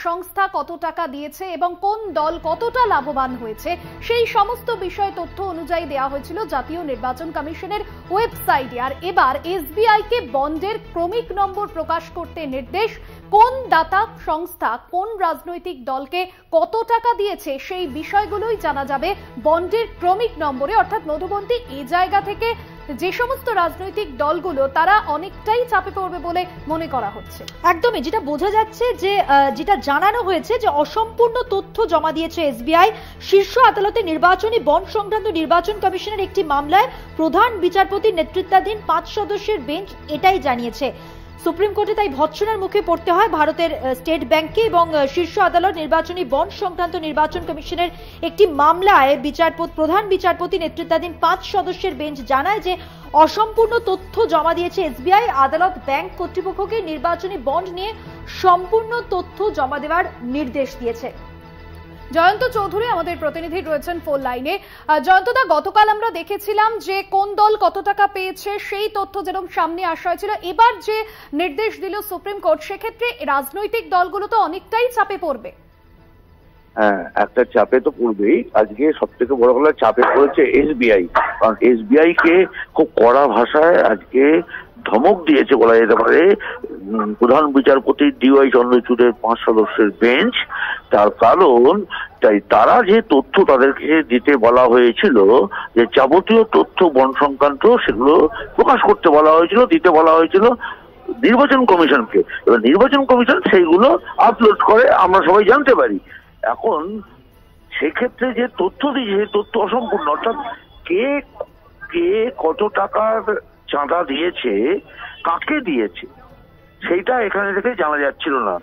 সংস্থা কত টাকা দিয়েছে এবং কোন দল কতটা লাভবান হয়েছে, সেই সমস্ত বিষয় তথ্য অনুযায়ী দেওয়া হয়েছিল জাতীয় নির্বাচন কমিশনের ওয়েবসাইটে। আর এবার এসবিআই কে বন্ডের ক্রমিক নম্বর প্রকাশ করতে নির্দেশ। কোন দাতা সংস্থা কোন রাজনৈতিক দলকে কত টাকা দিয়েছে সেই বিষয়গুলোই জানা যাবে বন্ডের ক্রমিক নম্বরে। অর্থাৎ মধুবন্তী এই জায়গা থেকে যে সমস্ত রাজনৈতিক দলগুলো তারা অনেকটাই চাপে পড়বে বলে মনে করা হচ্ছে। একদমই, যেটা বোঝা যাচ্ছে যে যেটা জানানো হয়েছে যে অসম্পূর্ণ তথ্য জমা দিয়েছে এসবিআই। শীর্ষ আদালতে নির্বাচনী বন্ড সংক্রান্ত নির্বাচন কমিশনের একটি মামলায় প্রধান বিচারপতির নেতৃত্বাধীন 5 সদস্যের বেঞ্চ এটাই জানিয়েছে। সুপ্রিম কোর্টে তাই ভৎসনার মুখে পড়তে হয় ভারতের স্টেট ব্যাংককে এবং শীর্ষ আদালত নির্বাচনী বন্ড সংক্রান্ত নির্বাচন কমিশনের একটি মামলায় প্রধান বিচারপতি নেতৃত্বাধীন 5 সদস্যের বেঞ্চ জানায় যে অসম্পূর্ণ তথ্য জমা দিয়েছে এসবিআই। আদালত ব্যাংক কর্তৃপক্ষকে নির্বাচনী বন্ড নিয়ে সম্পূর্ণ তথ্য জমা দেওয়ার নির্দেশ দিয়েছে। জয়ন্ত চৌধুরী আমাদের প্রতিনিধি রয়েছেন ফোন লাইনে। জয়ন্তদা, গতকাল আমরা দেখেছিলাম যে কোন দল কত টাকা পেয়েছে সেই তথ্য যেরকম সামনে আসা হয়েছিল, এবার যে নির্দেশ দিল সুপ্রিম কোর্ট সেক্ষেত্রে রাজনৈতিক দলগুলো তো অনেকটাই চাপে পড়বে। হ্যাঁ, একটা চাপে তো পড়বেই। আজকে সব থেকে বড় কথা চাপে পড়েছে SBI, কারণ SBI কে খুব কড়া ভাষায় আজকে ধমক দিয়েছে বলা যেতে পারে প্রধান বিচারপতি DY চন্দ্রচূড়ের 5 সদস্যের বেঞ্চ। তার কারণ তারা যে তথ্য তাদেরকে দিতে বলা হয়েছিল, যে যাবতীয় তথ্য বন সংক্রান্ত, সেগুলো প্রকাশ করতে বলা হয়েছিল, দিতে বলা হয়েছিল নির্বাচন কমিশনকে। এবার নির্বাচন কমিশন সেইগুলো আপলোড করে, আমরা সবাই জানতে পারি। এখন সেক্ষেত্রে যে তথ্য দিয়েছে সেই তথ্য অসম্পূর্ণ, অর্থাৎ কে কে কত টাকার চাঁদা দিয়েছে, কাকে দিয়েছে, সেইটা এখানে থেকে জানা যাচ্ছিল না।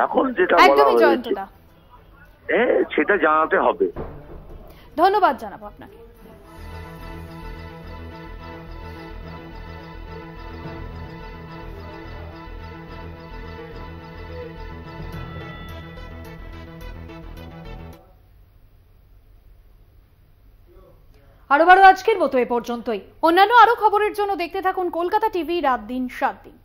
এখন যেটা বলা হয়েছে সেটা জানাতে হবে। ধন্যবাদ জানাবো আপনাকে। আরো বড় আজকের মতো এ পর্যন্তই। অন্যান্য আরো খবরের জন্য দেখতে থাকুন কলকাতা টিভি রাত দিন 7 দিন।